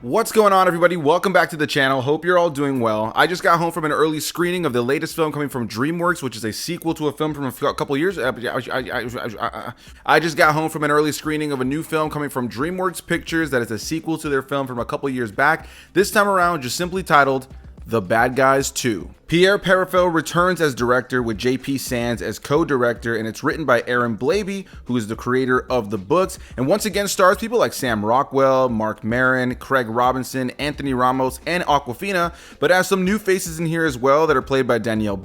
What's going on, everybody? Welcome back to the channel. Hope you're all doing well. I just got home from an early screening of the latest film coming from DreamWorks, which is a sequel to a film from a couple years. I just got home from an early screening of a new film coming from DreamWorks Pictures that is a sequel to their film from a couple years back. This time around, just simply titled The Bad Guys 2. Pierre Perifel returns as director with J.P. Sands as co-director, and it's written by Aaron Blabey, who is the creator of the books, and once again stars people like Sam Rockwell, Marc, Maron, Craig Robinson, Anthony Ramos, and Awkwafina, but has some new faces in here as well that are played by Danielle,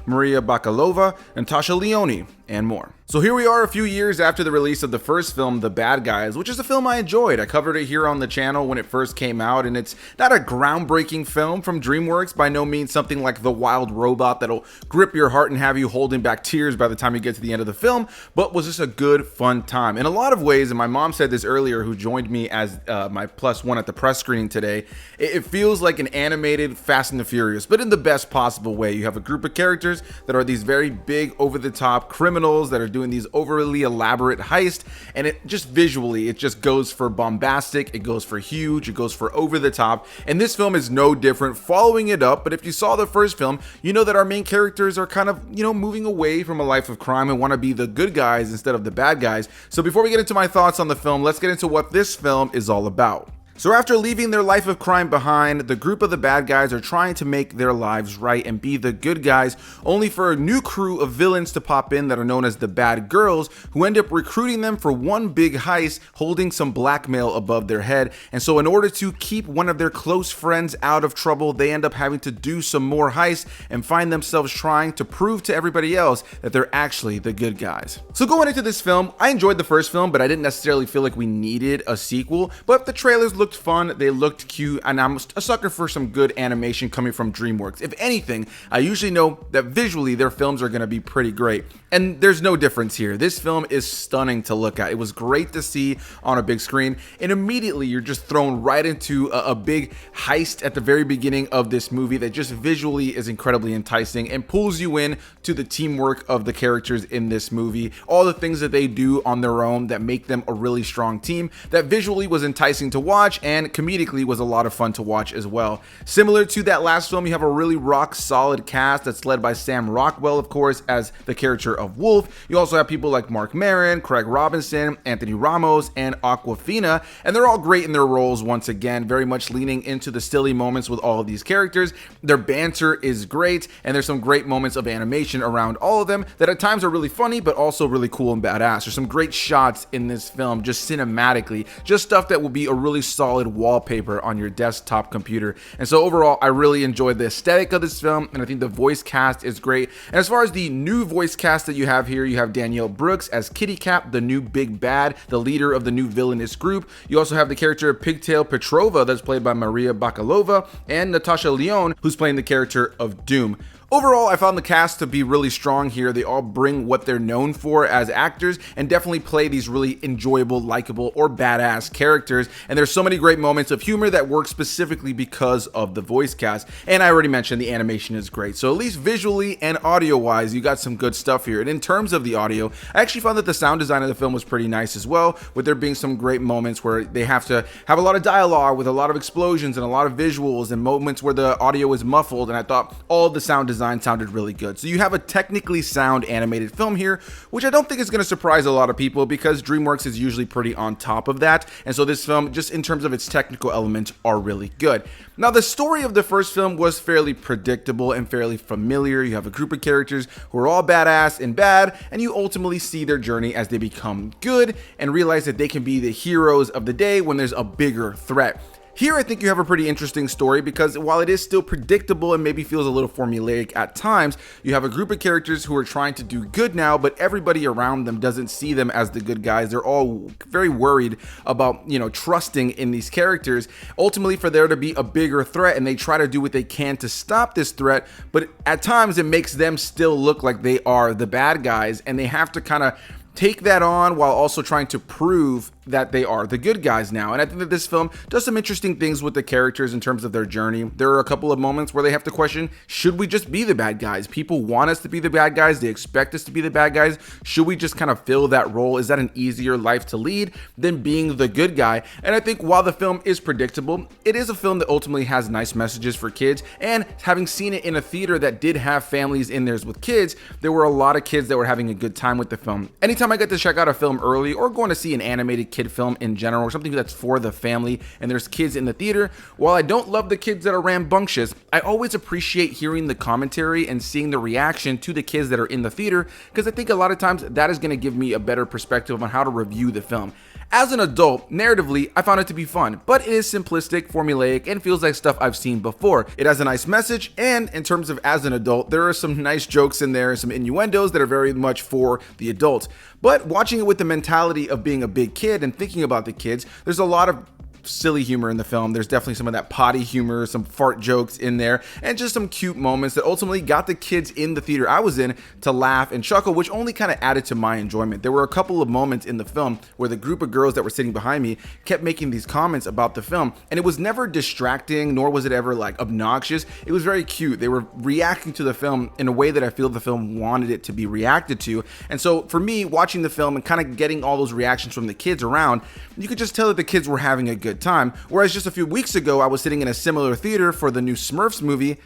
Maria Bakalova, Natasha Lyonne, and more. So here we are a few years after the release of the first film, The Bad Guys, which is a film I enjoyed. I covered it here on the channel when it first came out, and it's not a groundbreaking film from DreamWorks, by no means something like The Wild Robot that'll grip your heart and have you holding back tears by the time you get to the end of the film, but was just a good, fun time. In a lot of ways, and my mom said this earlier, who joined me as my +1 at the press screening today, it feels like an animated Fast and the Furious, but in the best possible way. You have a group of characters that are these very big, over-the-top criminals that are doing these overly elaborate heists, and it just visually, it just goes for bombastic, it goes for huge, it goes for over the top, and this film is no different, following it up. But if you saw the first film, you know that our main characters are kind of, moving away from a life of crime and want to be the good guys instead of the bad guys. So before we get into my thoughts on the film, let's get into what this film is all about. So after leaving their life of crime behind, the group of the bad guys are trying to make their lives right and be the good guys, only for a new crew of villains to pop in that are known as the Bad Girls, who end up recruiting them for one big heist, holding some blackmail above their head. And so in order to keep one of their close friends out of trouble, they end up having to do some more heists and find themselves trying to prove to everybody else that they're actually the good guys. So going into this film, I enjoyed the first film, but I didn't necessarily feel like we needed a sequel, but the trailers looked fun, they looked cute, and I'm a sucker for some good animation coming from DreamWorks. If anything, I usually know that visually their films are going to be pretty great, and there's no difference here. This film is stunning to look at. It was great to see on a big screen, and immediately you're just thrown right into a big heist at the very beginning of this movie that just visually is incredibly enticing and pulls you in to the teamwork of the characters in this movie, all the things that they do on their own that make them a really strong team that visually was enticing to watch and comedically was a lot of fun to watch as well. Similar to that last film, you have a really rock solid cast that's led by Sam Rockwell, of course, as the character of Wolf. You also have people like Marc Maron, Craig Robinson, Anthony Ramos, and Awkwafina, and they're all great in their roles once again, very much leaning into the silly moments with all of these characters. Their banter is great, and there's some great moments of animation around all of them that at times are really funny, but also really cool and badass. There's some great shots in this film, just cinematically, just stuff that will be a really solid wallpaper on your desktop computer. And so overall, I really enjoyed the aesthetic of this film, and I think the voice cast is great. And as far as the new voice cast that you have here, you have Danielle as Kitty Cap, the new big bad, the leader of the new villainous group. You also have the character of Pigtail Petrova that's played by Maria Bakalova, and Natasha Lyonne, who's playing the character of Doom. Overall, I found the cast to be really strong here. They all bring what they're known for as actors and definitely play these really enjoyable, likable, or badass characters. And there's so many great moments of humor that work specifically because of the voice cast. And I already mentioned the animation is great. So at least visually and audio-wise, you got some good stuff here. And in terms of the audio, I actually found that the sound design of the film was pretty nice as well, with there being some great moments where they have to have a lot of dialogue with a lot of explosions and a lot of visuals and moments where the audio is muffled. And I thought all the sound design sounded really good. So you have a technically sound animated film here, which I don't think is going to surprise a lot of people because DreamWorks is usually pretty on top of that. And so this film, just in terms of its technical elements, are really good. Now, the story of the first film was fairly predictable and fairly familiar. You have a group of characters who are all badass and bad, and you ultimately see their journey as they become good and realize that they can be the heroes of the day when there's a bigger threat. Here, I think you have a pretty interesting story because while it is still predictable and maybe feels a little formulaic at times, you have a group of characters who are trying to do good now, but everybody around them doesn't see them as the good guys. They're all very worried about, trusting in these characters, ultimately for there to be a bigger threat, and they try to do what they can to stop this threat, but at times it makes them still look like they are the bad guys, and they have to kind of take that on while also trying to prove that they are the good guys now. And I think that this film does some interesting things with the characters in terms of their journey. There are a couple of moments where they have to question, should we just be the bad guys? People want us to be the bad guys. They expect us to be the bad guys. Should we just kind of fill that role? Is that an easier life to lead than being the good guy? And I think while the film is predictable, it is a film that ultimately has nice messages for kids. And having seen it in a theater that did have families in theirs with kids, there were a lot of kids that were having a good time with the film. Anytime I get to check out a film early or going to see an animated kid film in general or something that's for the family and there's kids in the theater, while I don't love the kids that are rambunctious, I always appreciate hearing the commentary and seeing the reaction to the kids that are in the theater, because I think a lot of times that is going to give me a better perspective on how to review the film. As an adult, narratively, I found it to be fun, but it is simplistic, formulaic, and feels like stuff I've seen before. It has a nice message, and in terms of as an adult, there are some nice jokes in there, some innuendos that are very much for the adults. But watching it with the mentality of being a big kid and thinking about the kids, there's a lot of silly humor in the film. There's definitely some of that potty humor, some fart jokes in there, and just some cute moments that ultimately got the kids in the theater I was in to laugh and chuckle, which only kind of added to my enjoyment. There were a couple of moments in the film where the group of girls that were sitting behind me kept making these comments about the film, and it was never distracting, nor was it ever like obnoxious. It was very cute. They were reacting to the film in a way that I feel the film wanted it to be reacted to. And so for me, watching the film and kind of getting all those reactions from the kids around, you could just tell that the kids were having a good time. Whereas just a few weeks ago, I was sitting in a similar theater for the new Smurfs movie,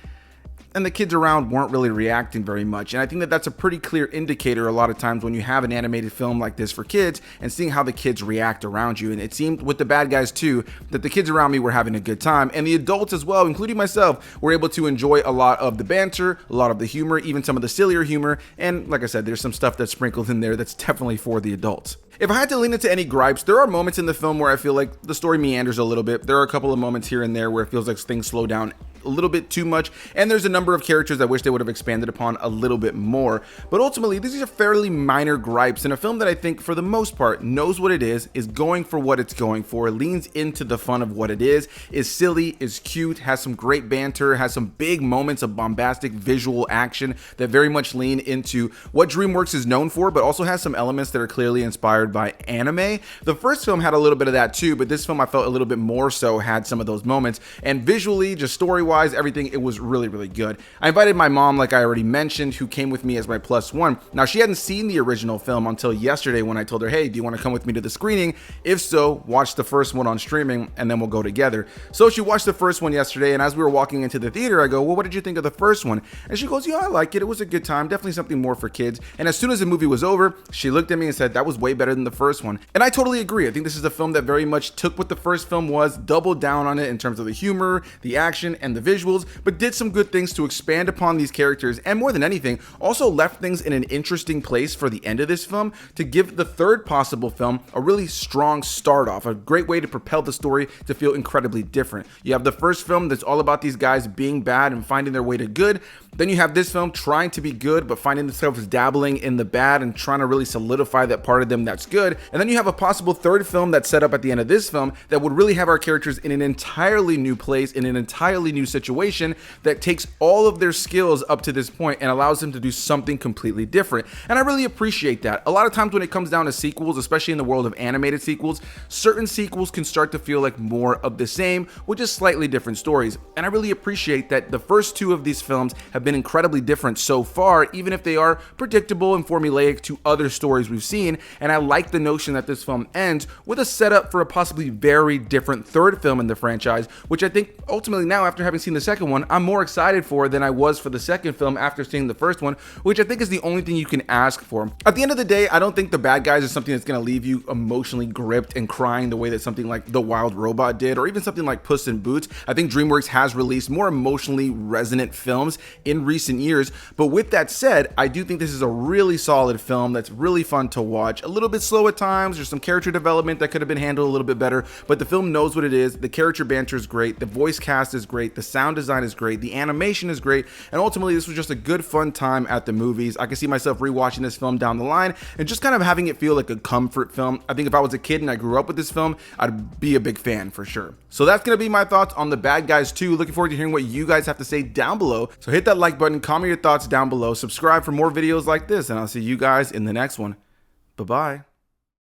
and the kids around weren't really reacting very much. And I think that that's a pretty clear indicator a lot of times when you have an animated film like this for kids and seeing how the kids react around you. And it seemed with the bad guys too, that the kids around me were having a good time, and the adults as well, including myself, were able to enjoy a lot of the banter, a lot of the humor, even some of the sillier humor. And like I said, there's some stuff that's sprinkled in there that's definitely for the adults. If I had to lean into any gripes, there are moments in the film where I feel like the story meanders a little bit. There are a couple of moments here and there where it feels like things slow down a little bit too much, and there's a number of characters I wish they would have expanded upon a little bit more. But ultimately, these are fairly minor gripes in a film that I think for the most part knows what it is going for what it's going for, leans into the fun of what it is silly, is cute, has some great banter, has some big moments of bombastic visual action that very much lean into what DreamWorks is known for, but also has some elements that are clearly inspired by anime. The first film had a little bit of that too, but this film I felt a little bit more so had some of those moments, and visually, just story-wise, everything, it was really, really good. I invited my mom, like I already mentioned, who came with me as my +1. Now, she hadn't seen the original film until yesterday when I told her, hey, do you want to come with me to the screening? If so, watch the first one on streaming and then we'll go together. So she watched the first one yesterday, and as we were walking into the theater, I go, well, what did you think of the first one? And she goes, yeah, I like it. It was a good time. Definitely something more for kids. And as soon as the movie was over, she looked at me and said, that was way better than the first one. And I totally agree. I think this is a film that very much took what the first film was, doubled down on it in terms of the humor, the action, and the visuals, but did some good things to expand upon these characters, and more than anything, also left things in an interesting place for the end of this film to give the third possible film a really strong start off, a great way to propel the story to feel incredibly different. You have the first film that's all about these guys being bad and finding their way to good. Then you have this film trying to be good, but finding themselves dabbling in the bad and trying to really solidify that part of them that's good. And then you have a possible third film that's set up at the end of this film that would really have our characters in an entirely new place, in an entirely new situation that takes all of their skills up to this point and allows them to do something completely different. And I really appreciate that. A lot of times when it comes down to sequels, especially in the world of animated sequels, certain sequels can start to feel like more of the same with just slightly different stories. And I really appreciate that the first two of these films have been incredibly different so far, even if they are predictable and formulaic to other stories we've seen. And I like the notion that this film ends with a setup for a possibly very different third film in the franchise, which I think ultimately now, after having seen the second one, I'm more excited for than I was for the second film after seeing the first one, which I think is the only thing you can ask for. At the end of the day, I don't think The Bad Guys is something that's going to leave you emotionally gripped and crying the way that something like The Wild Robot did, or even something like Puss in Boots. I think DreamWorks has released more emotionally resonant films in recent years, but with that said, I do think this is a really solid film that's really fun to watch. A little bit slow at times, there's some character development that could have been handled a little bit better, but the film knows what it is. The character banter is great, the voice cast is great, the sound design is great, the animation is great, and ultimately this was just a good fun time at the movies. I can see myself rewatching this film down the line and just kind of having it feel like a comfort film. I think if I was a kid and I grew up with this film, I'd be a big fan for sure. So that's going to be my thoughts on The Bad Guys 2. Looking forward to hearing what you guys have to say down below. So hit that like button, comment your thoughts down below, subscribe for more videos like this, and I'll see you guys in the next one. Bye-bye.